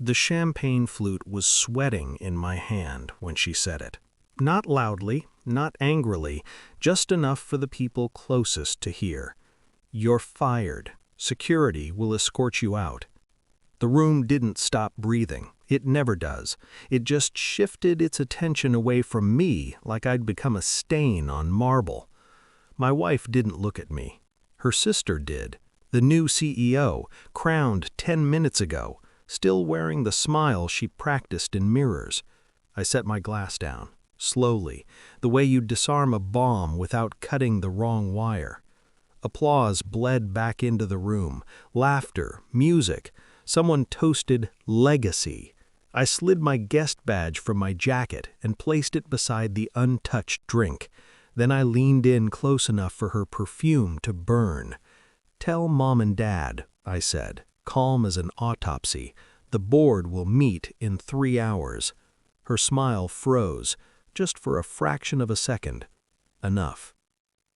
The champagne flute was sweating in my hand when she said it. Not loudly, not angrily, just enough for the people closest to hear. "You're fired. Security will escort you out." The room didn't stop breathing. It never does. It just shifted its attention away from me like I'd become a stain on marble. My wife didn't look at me. Her sister did. The new CEO, crowned 10 minutes ago, still wearing the smile she practiced in mirrors. I set my glass down, slowly, the way you'd disarm a bomb without cutting the wrong wire. Applause bled back into the room, laughter, music. Someone toasted legacy. I slid my guest badge from my jacket and placed it beside the untouched drink. Then I leaned in close enough for her perfume to burn. "Tell Mom and Dad," I said, calm as an autopsy. "The board will meet in 3 hours." Her smile froze, just for a fraction of a second. Enough.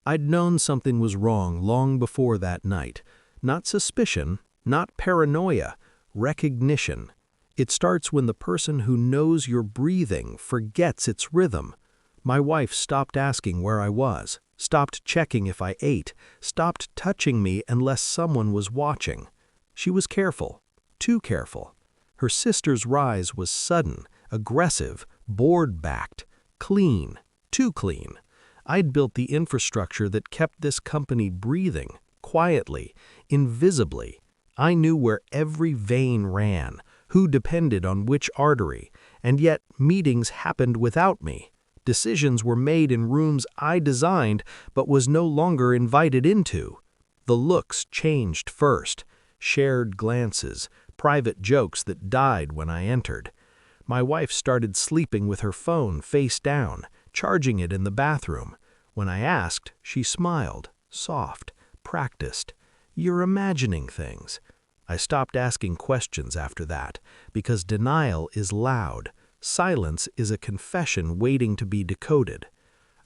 I'd known something was wrong long before that night. Not suspicion, not paranoia, recognition. It starts when the person who knows you're breathing forgets its rhythm. My wife stopped asking where I was, stopped checking if I ate, stopped touching me unless someone was watching. She was careful, too careful. Her sister's rise was sudden, aggressive, board-backed, clean, too clean. I'd built the infrastructure that kept this company breathing, quietly, invisibly. I knew where every vein ran, who depended on which artery, and yet meetings happened without me. Decisions were made in rooms I designed but was no longer invited into. The looks changed first, shared glances, private jokes that died when I entered. My wife started sleeping with her phone face down, charging it in the bathroom. When I asked, she smiled, soft, practiced. "You're imagining things." I stopped asking questions after that, because denial is loud. Silence is a confession waiting to be decoded.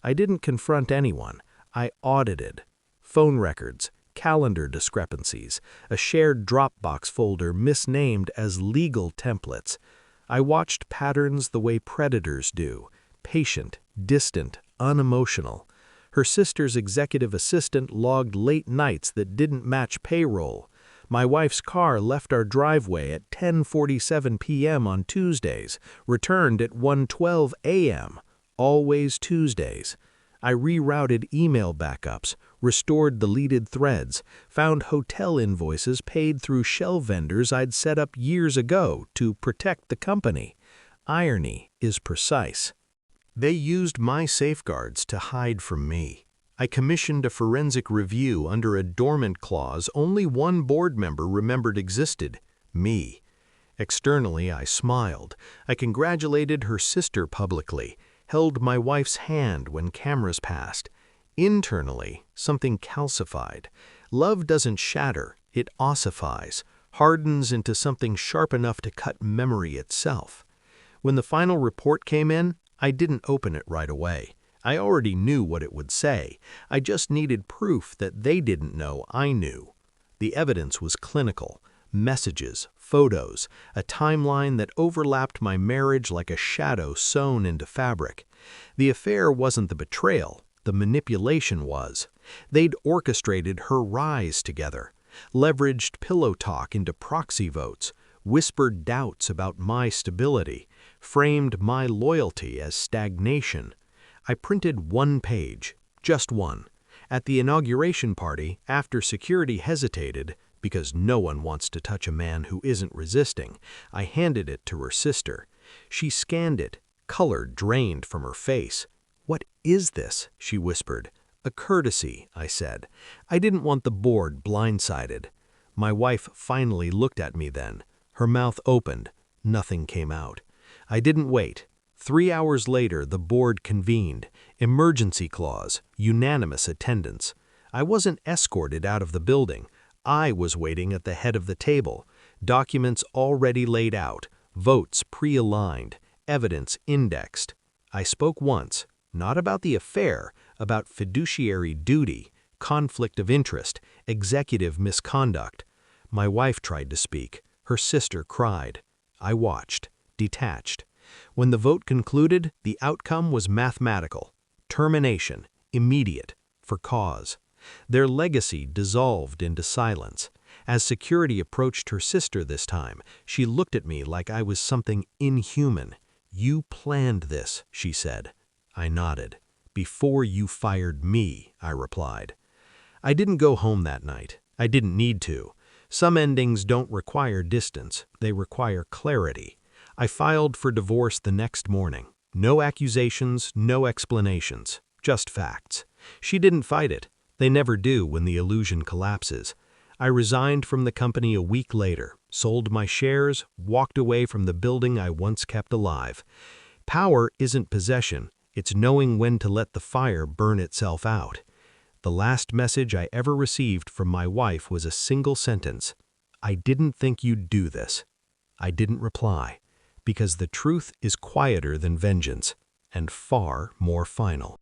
I didn't confront anyone. I audited. Phone records, calendar discrepancies, a shared Dropbox folder misnamed as legal templates. I watched patterns the way predators do, patient, distant, unemotional. Her sister's executive assistant logged late nights that didn't match payroll. My wife's car left our driveway at 10:47 p.m. on Tuesdays, returned at 1:12 a.m., always Tuesdays. I rerouted email backups, restored deleted threads, found hotel invoices paid through shell vendors I'd set up years ago to protect the company. Irony is precise. They used my safeguards to hide from me. I commissioned a forensic review under a dormant clause only one board member remembered existed: me. Externally, I smiled. I congratulated her sister publicly, held my wife's hand when cameras passed. Internally, something calcified. Love doesn't shatter, it ossifies, hardens into something sharp enough to cut memory itself. When the final report came in, I didn't open it right away. I already knew what it would say. I just needed proof that they didn't know I knew. The evidence was clinical. Messages, photos, a timeline that overlapped my marriage like a shadow sewn into fabric. The affair wasn't the betrayal, the manipulation was. They'd orchestrated her rise together, leveraged pillow talk into proxy votes, whispered doubts about my stability, framed my loyalty as stagnation. I printed one page, just one. At the inauguration party, after security hesitated, because no one wants to touch a man who isn't resisting, I handed it to her sister. She scanned it, color drained from her face. "What is this?" she whispered. "A courtesy," I said. I didn't want the board blindsided. My wife finally looked at me then. Her mouth opened. Nothing came out. I didn't wait. 3 hours later, the board convened. Emergency clause, unanimous attendance. I wasn't escorted out of the building. I was waiting at the head of the table. Documents already laid out, votes pre-aligned, evidence indexed. I spoke once, not about the affair, about fiduciary duty, conflict of interest, executive misconduct. My wife tried to speak. Her sister cried. I watched, detached. When the vote concluded, the outcome was mathematical. Termination, immediate, for cause. Their legacy dissolved into silence. As security approached her sister this time, she looked at me like I was something inhuman. "You planned this," she said. I nodded. "Before you fired me," I replied. I didn't go home that night. I didn't need to. Some endings don't require distance, they require clarity. I filed for divorce the next morning. No accusations, no explanations, just facts. She didn't fight it. They never do when the illusion collapses. I resigned from the company a week later, sold my shares, walked away from the building I once kept alive. Power isn't possession, it's knowing when to let the fire burn itself out. The last message I ever received from my wife was a single sentence: "I didn't think you'd do this." I didn't reply, because the truth is quieter than vengeance, and far more final.